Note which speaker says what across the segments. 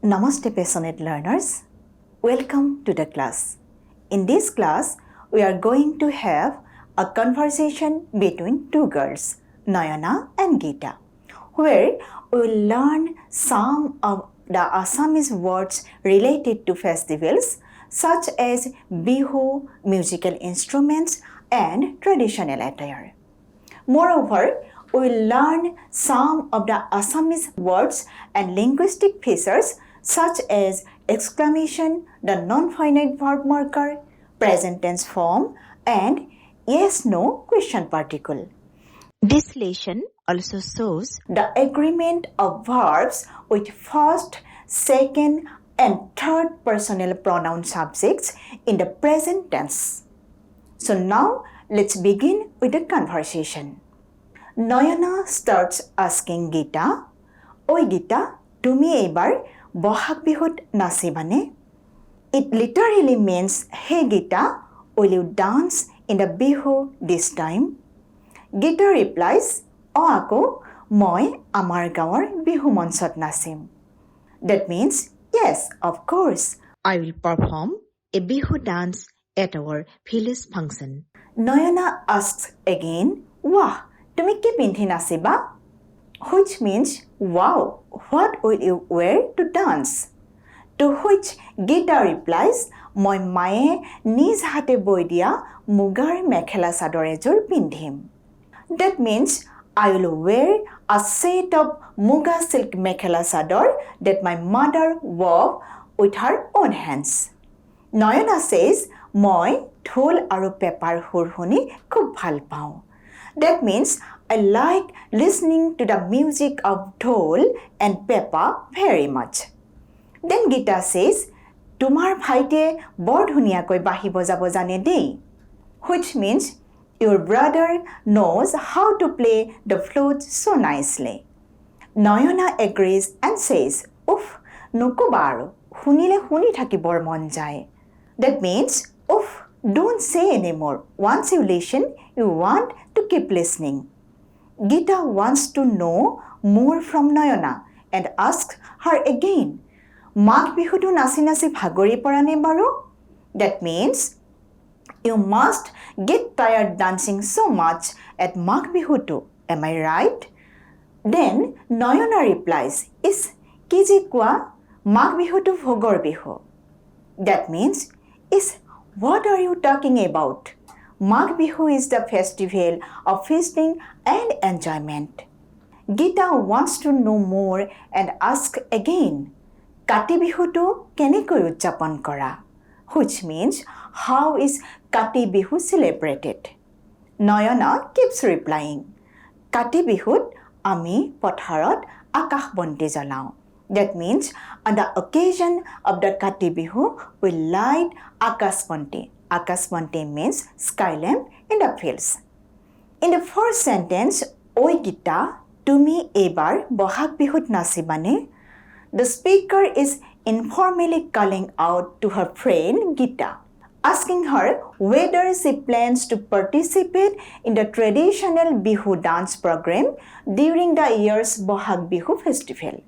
Speaker 1: Namaste passionate learners. Welcome to the class. In this class, we are going to have a conversation between two girls, Nayana and Geeta, where we will learn some of the Assamese words related to festivals such as Bihu, musical instruments, and traditional attire. Moreover, we will learn some of the Assamese words and linguistic features such as exclamation, the non-finite verb marker, present tense form, and yes-no question particle. This lesson also shows the agreement of verbs with first, second, and third personal pronoun subjects in the present tense. So now, let's begin with the conversation. Nayana starts asking Geeta, Oi Geeta, tumi eibar Bohag Bihut nasibane? It literally means, Hey Geeta, will you dance in the Bihu this time? Geeta replies, Ako, moi amar gaor Bihu monsot nasim. That means, yes, of course, I will perform a Bihu dance at our village function. Nayana asks again, Wah, tumi ki pindhi nasiba? Which means, wow, what will you wear to dance? To which Geeta replies, Moi mae niz hate boi dia mugar mekhela sador ejor pindhim. That means, I will wear a set of muga silk mekhela sador that my mother wove with her own hands. Nayana says, Moi dhol aru pepar hur huni khub bhal pao. That means, I like listening to the music of dhol and pepper very much. Then Geeta says, Tumar bhaite bor dhuniyakoi bahi bojabo jane dei. Which means, your brother knows how to play the flute so nicely. Nayana agrees and says, Uff, nukobaru, hunile huni thaki bor mon jai. That means, uff, don't say anymore. Once you listen, you want to keep listening. Geeta wants to know more from Nayana and asks her again, Mag bihutu nasi nasi bhagori parane baro? That means, you must get tired dancing so much at Mag bihutu. Am I right? Then Nayana replies, Is kiji kwa Mag bihutu bhogor bihu? That means, Is what are you talking about? Mag Bihu is the festival of feasting and enjoyment. Geeta wants to know more and asks again, Kati Bihu to kenekoi udjapon kora? Which means, how is Kati Bihu celebrated? Nayana keeps replying, Kati Bihut ami potharot akash bonti jalao. That means, on the occasion of the Kati Bihu, we light akash bonti. Akash bonti means sky lamp in the fields. In the first sentence, Oi Geeta, tumi ebar Bohag Bihut nasibane? The speaker is informally calling out to her friend Geeta, asking her whether she plans to participate in the traditional Bihu dance program during the year's Bohag Bihu festival.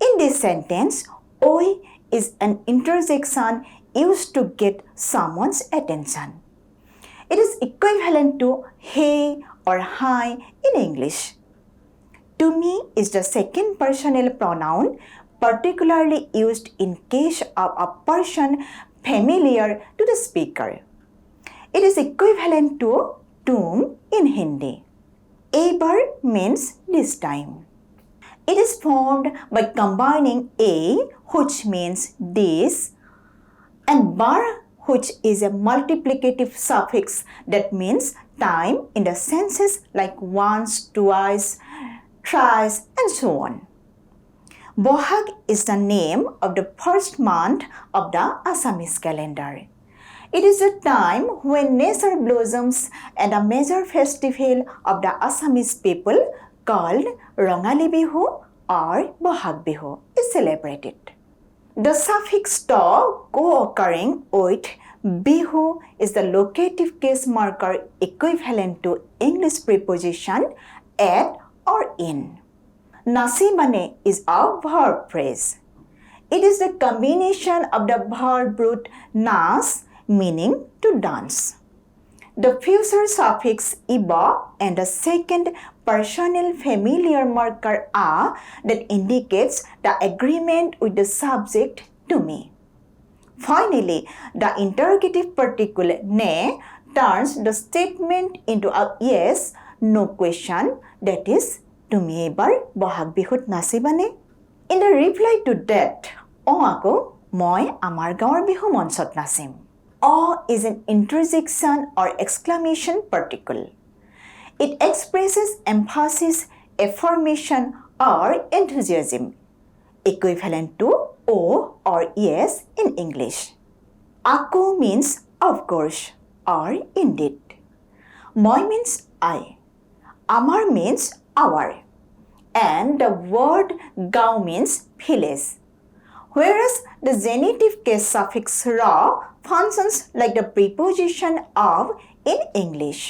Speaker 1: In this sentence, Oi is an interjection used to get someone's attention. It is equivalent to hey or hi in English. To me is the second personal pronoun particularly used in case of a person familiar to the speaker. It is equivalent to tum in Hindi. Ebar means this time. It is formed by combining a, which means this, and bar, which is a multiplicative suffix that means time in the senses like once, twice, thrice, and so on. Bohag is the name of the first month of the Assamese calendar. It is a time when nature blossoms and a major festival of the Assamese people called Rongali Bihu or Bohag Bihu is celebrated. The suffix to co-occurring with Bihu is the locative case marker equivalent to English preposition at or in. Nasibane is a verb phrase. It is the combination of the verb root nas meaning to dance. The future suffix iba and the second personal familiar marker a that indicates the agreement with the subject to me. Finally, the interrogative particle ne turns the statement into a yes, no question, that is, তুমি এবাৰ বহাগ বিহুত নাচিবানে? In the reply to that, আকৌ মই আমাৰ গাঁৱৰ বিহু মঞ্চত নাচিম. Is an interjection or exclamation particle. It expresses emphasis, affirmation, or enthusiasm, equivalent to O or yes in English. Ako means of course or indeed. Moi means I. Amar means our. And the word gao means village. Whereas the genitive case suffix ra functions like the preposition of in English.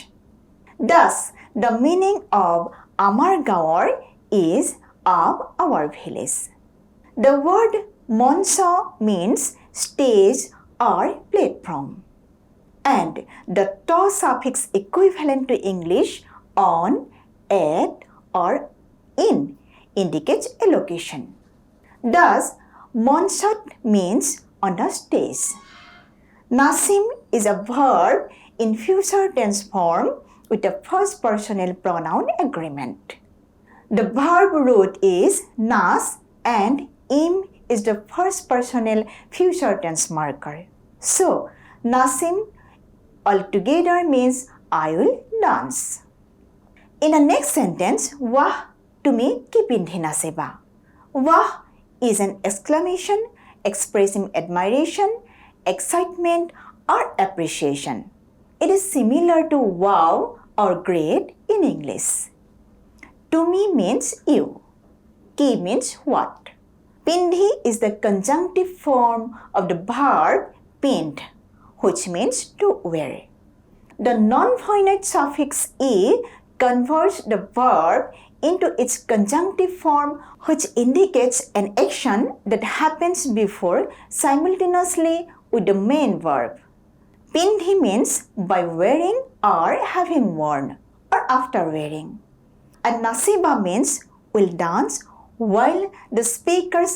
Speaker 1: Thus, the meaning of Amar Gaor is of our village. The word monsa means stage or platform. And the to suffix equivalent to English on, at, or in indicates a location. Thus, Monsat means on the stage. Nasim is a verb in future tense form with a first personal pronoun agreement. The verb root is nas and im is the first personal future tense marker. So, Nasim altogether means I will dance. In the next sentence, wah tumi ki pindhi nasiba. Wah is an exclamation expressing admiration, excitement, or appreciation. It is similar to wow or great in English. To me means you. Ki means what. Pindhi is the conjunctive form of the verb pind, which means to wear. The non-finite suffix e converts the verb into its conjunctive form, which indicates an action that happens before simultaneously with the main verb. Pindhi means by wearing or having worn or after wearing. And nasiba means will dance while the speaker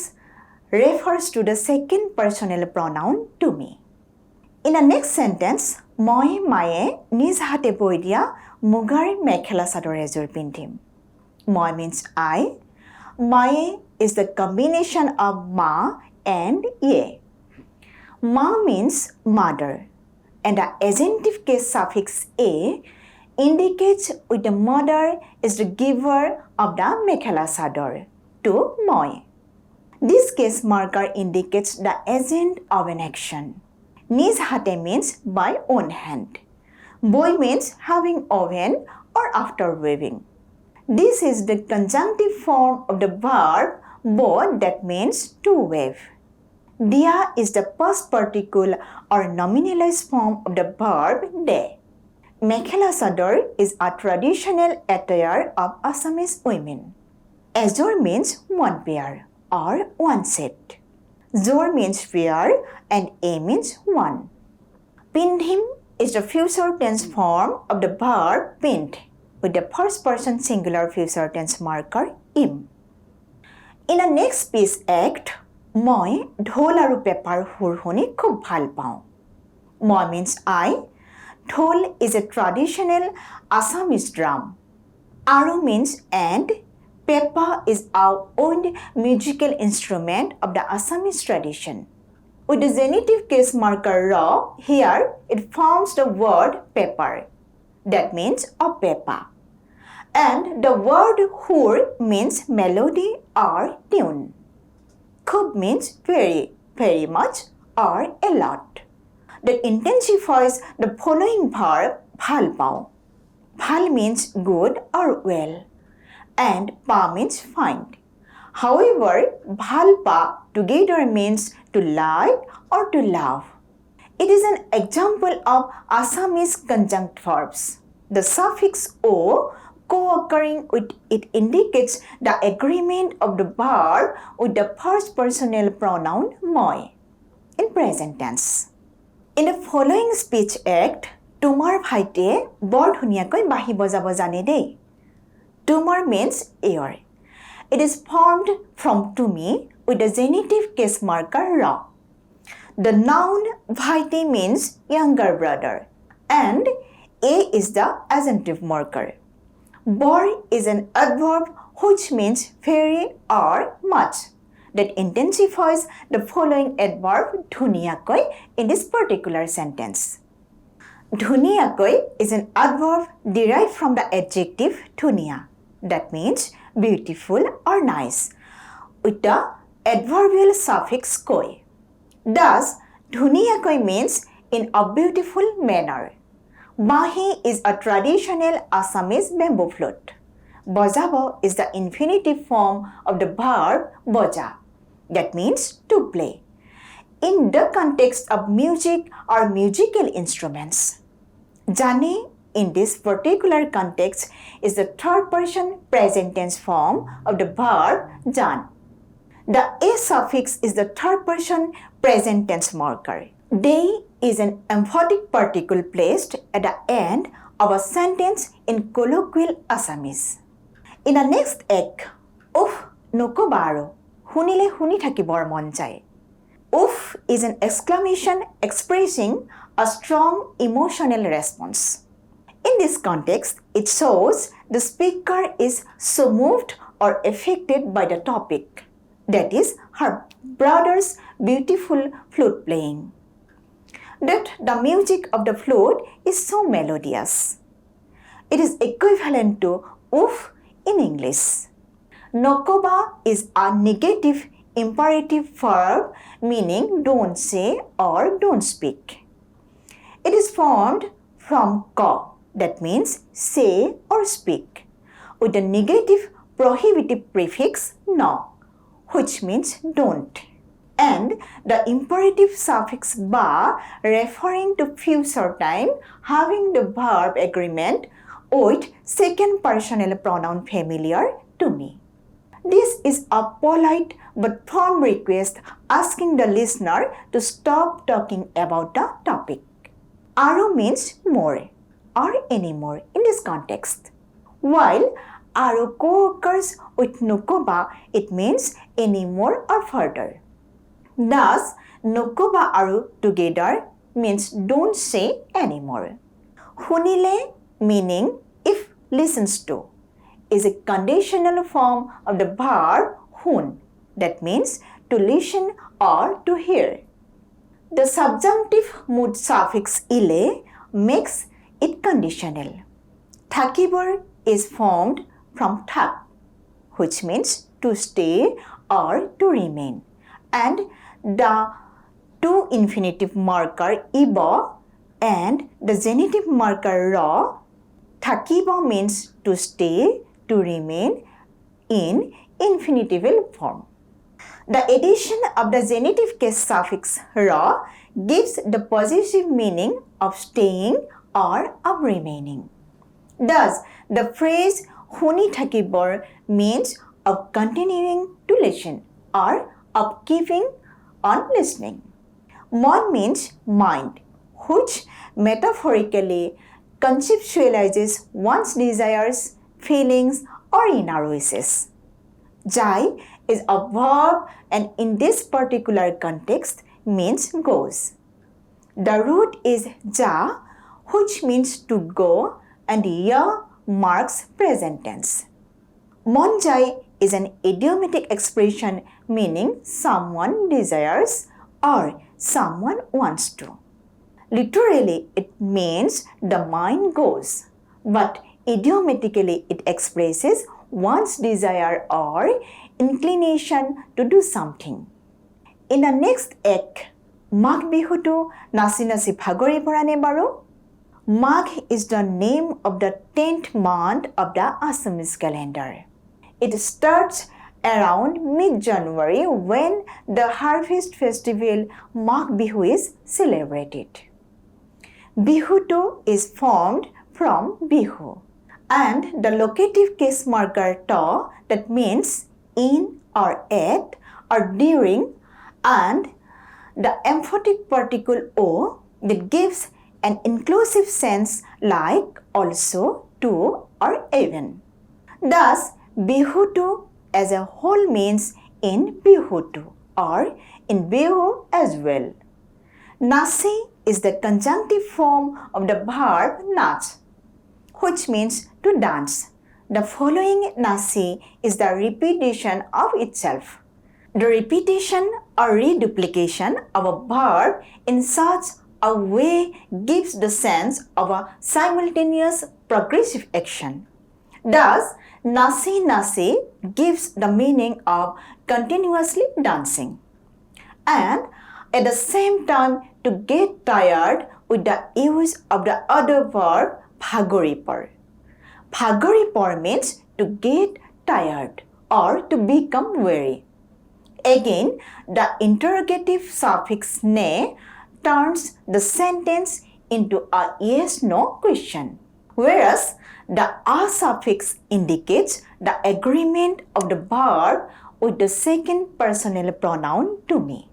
Speaker 1: refers to the second personal pronoun to me. In the next sentence, মই মায়ে নিজ হাতে বৈ দিয়া মুগাৰ মেখেলা চাদৰ এযোৰ পিন্ধিম. Moi means I. Maye is the combination of ma and ye. Ma means mother, and the agentive case suffix a indicates with the mother is the giver of the mekhela sador to moi. This case marker indicates the agent of an action. Niz hate means by own hand. Boi means having woven or after weaving. This is the conjunctive form of the verb bo that means to weave. Dia is the past particle or nominalized form of the verb de. Mekhela sador is a traditional attire of Assamese women. Azor means one pair or one set. Zor means pair and a means one. Pindhim is the future tense form of the verb pind with the first person singular future tense marker im. In the next piece act, মই ঢোল আৰু paper সুৰ শুনি খুব ভাল পাওঁ. মই means I. ঢোল is a traditional Assamese drum. Aru means and. Pepa is our own musical instrument of the Assamese tradition. With the genitive case marker ra, here it forms the word pepper. That means a pepa. And the word hur means melody or tune. Khub means very, very much or a lot. That intensifies the following verb bhal pao. Bhal means good or well. And pa means find. However, bhal pa together means to like or to love. It is an example of Assamese conjunct verbs. The suffix o co-occurring with it indicates the agreement of the verb with the first personal pronoun moi in present tense. In the following speech act, Tumar bhaite বৰ ধুনীয়াকৈ বাঁহী বজাব জানে দেই. Tumar means ear. It is formed from tumi with the genitive case marker ra. The noun bhaite means younger brother and a is the adjective marker. Bor is an adverb which means very or much that intensifies the following adverb dhuniyakoi in this particular sentence. Dhuniyakoi is an adverb derived from the adjective dhuniya, that means beautiful or nice, with the adverbial suffix koi. Thus, dhuniyakoi means in a beautiful manner. Bahi is a traditional Assamese bamboo flute. Bojabo is the infinitive form of the verb boja, that means to play, in the context of music or musical instruments. Jane in this particular context is the third person present tense form of the verb jan. The a suffix is the third person present tense marker. They is an emphatic particle placed at the end of a sentence in colloquial Assamese. In the next ek, uff nokobaro, hunile huni thakibor mon jay. Uff is an exclamation expressing a strong emotional response. In this context, it shows the speaker is so moved or affected by the topic, that is her brother's beautiful flute playing, that the music of the flute is so melodious. It is equivalent to uff in English. Nokoba is a negative imperative verb meaning don't say or don't speak. It is formed from ko, that means say or speak, with the negative prohibitive prefix no, which means don't, and the imperative suffix ba referring to future time having the verb agreement with second personal pronoun familiar to me. This is a polite but firm request asking the listener to stop talking about the topic. Aro means more or any more in this context. While aro co-occurs with nokoba, it means any more or further. Thus, nokoba aru together means don't say anymore. Hunile meaning if listens to is a conditional form of the verb hun, that means to listen or to hear. The subjunctive mood suffix ile makes it conditional. Thakibor is formed from thak, which means to stay or to remain, and the two infinitive marker ibo and the genitive marker ra. Thakibo means to stay, to remain in infinitival form. The addition of the genitive case suffix ra gives the possessive meaning of staying or of remaining. Thus, the phrase huni thakibor means of continuing to listen or of keeping on listening. Mon means mind, which metaphorically conceptualizes one's desires, feelings, or inner wishes. Jai is a verb and in this particular context means goes. The root is ja, which means to go, and ya marks present tense. Monjai is an idiomatic expression meaning someone desires or someone wants to. Literally, it means the mind goes, but idiomatically it expresses one's desire or inclination to do something. In the next ek, Mag Bihutu nasi nasi bhagori porane baro? Mag is the name of the 10th month of the Assamese calendar. It starts around mid-January when the harvest festival Mag Bihu is celebrated. Bihutu is formed from Bihu, and the locative case marker to, that means in or at or during, and the emphatic particle o that gives an inclusive sense like also, to or even. Thus, Bihu as a whole means in Bihu or in Bihu as well. Nasi is the conjunctive form of the verb nach, which means to dance. The following nasi is the repetition of itself. The repetition or reduplication of a verb in such a way gives the sense of a simultaneous progressive action. Thus, nasi gives the meaning of continuously dancing. And at the same time, to get tired with the use of the other verb bhagoripar. Bhagoripar means to get tired or to become weary. Again, the interrogative suffix ne turns the sentence into a yes-no question, whereas the a suffix indicates the agreement of the verb with the second personal pronoun to me.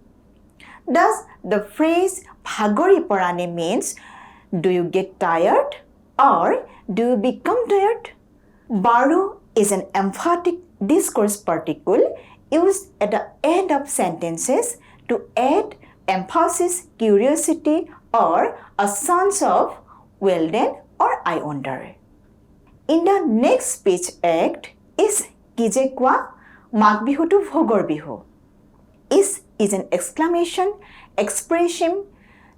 Speaker 1: Thus, the phrase bhagoriparane means, do you get tired or do you become tired? Baru is an emphatic discourse particle used at the end of sentences to add emphasis, curiosity, or a sense of well done or I wonder. In the next speech act is Kijekwa Mag Bihu to Bhogor Bihu. Is an exclamation, expression,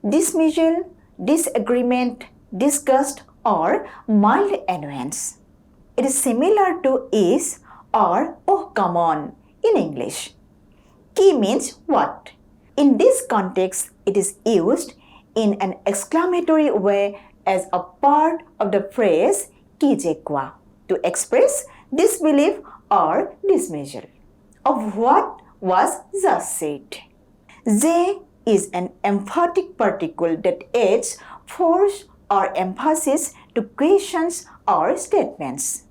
Speaker 1: dismissal, disagreement, disgust, or mild annoyance. It is similar to is or oh come on in English. Ki means what? In this context, it is used in an exclamatory way as a part of the phrase kijekwa to express disbelief or dismissal of what was just said. J is an emphatic particle that adds force or emphasis to questions or statements.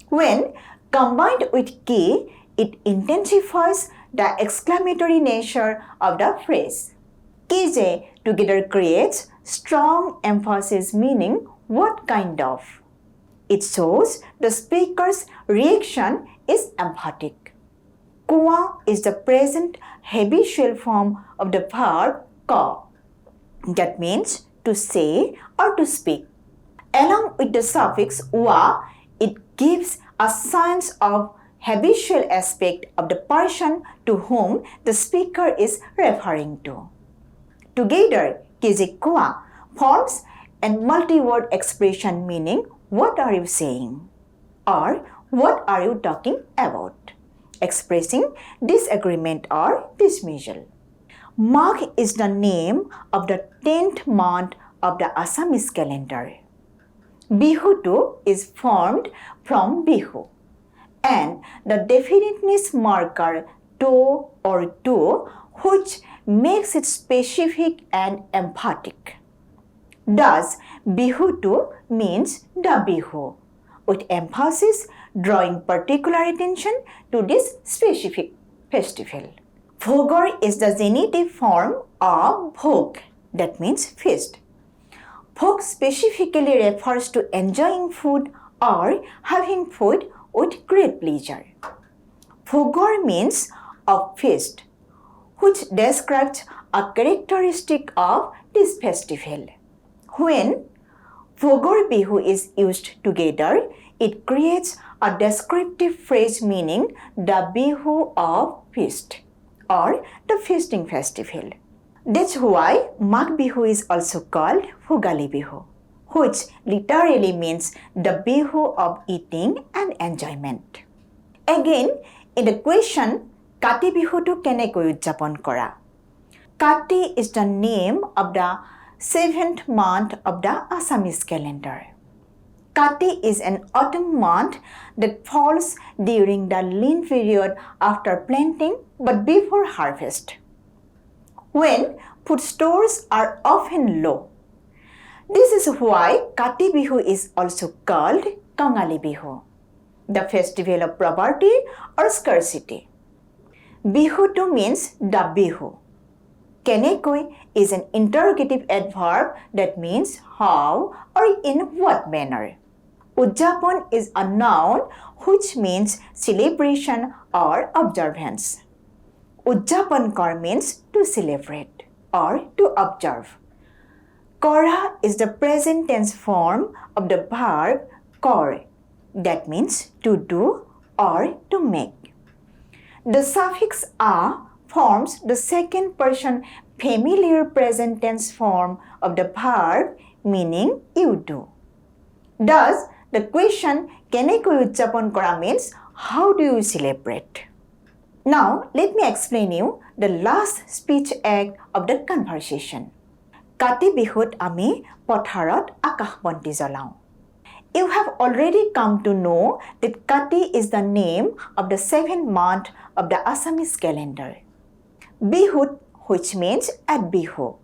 Speaker 1: When combined with ki, it intensifies the exclamatory nature of the phrase. Kije together creates strong emphasis meaning what kind of. It shows the speaker's reaction is emphatic. Kua is the present habitual form of the verb ka. That means to say or to speak. Along with the suffix wa, it gives a sense of habitual aspect of the person to whom the speaker is referring to. Together, kijekwa forms a multi-word expression meaning what are you saying or what are you talking about, expressing disagreement or dismissal. Magh is the name of the 10th month of the Assamese calendar. Bihu is formed from Bihu, and the definiteness marker to or to, which makes it specific and emphatic. Thus, Bihu means the Bihu, with emphasis drawing particular attention to this specific festival. Bhogor is the genitive form of bhog, that means feast. Bhog specifically refers to enjoying food or having food with great pleasure. Bhogor means a feast, which describes a characteristic of this festival. When Bhogor Bihu is used together, it creates a descriptive phrase meaning the Bihu of feast or the feasting festival. That's why Magh Bihu is also called Bhogali Bihu, which literally means the Bihu of eating and enjoyment. Again, in the question, Kati Bihu to kenekoi udjapon kora? Kati is the name of the 7th month of the Assamese calendar. Kati is an autumn month that falls during the lean period after planting but before harvest, when food stores are often low. This is why Kati Bihu is also called Kangali Bihu, the festival of poverty or scarcity. Bihu too means the Bihu. Kenekoi is an interrogative adverb that means how or in what manner. Ujjapon is a noun which means celebration or observance. Ujjapan kar means to celebrate or to observe. Kora is the present tense form of the verb kor, that means to do or to make. The suffix a forms the second person familiar present tense form of the verb meaning you do. Thus, the question kenekoi ujjapon kora means how do you celebrate? Now, let me explain you the last speech act of the conversation. Kati bihut ami potharot akash bonti jolao. You have already come to know that Kati is the name of the 7th month of the Assamese calendar. Bihut, which means at Bihu,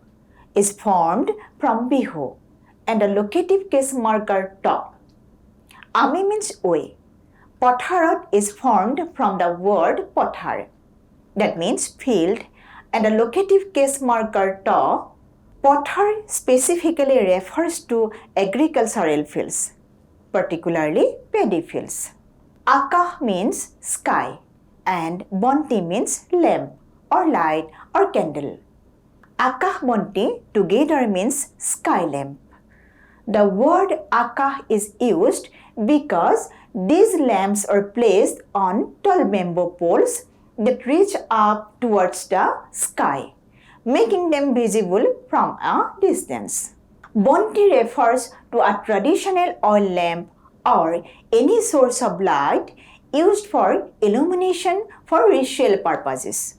Speaker 1: is formed from Bihu and the locative case marker to. Ami means we. Potharot is formed from the word pothar, that means field, and the locative case marker to. Pothar specifically refers to agricultural fields, particularly paddy fields. Akah means sky and bonti means lamp or light or candle. Akah bonti together means sky lamp. The word akah is used because these lamps are placed on tall bamboo poles that reach up towards the sky, making them visible from a distance. Bonti refers to a traditional oil lamp or any source of light used for illumination for ritual purposes.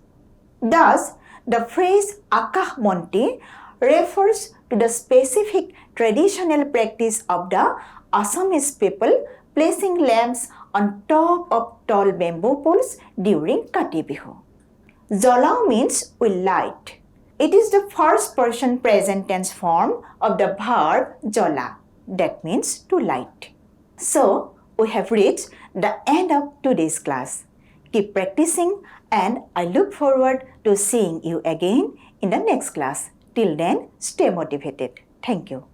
Speaker 1: Thus, the phrase akah bonti refers to the specific traditional practice of the Assamese people placing lamps on top of tall bamboo poles during Kati Bihu. Jolao means will light. It is the first person present tense form of the verb jola, that means to light. So, we have reached the end of today's class. Keep practicing and I look forward to seeing you again in the next class. Till then, stay motivated. Thank you.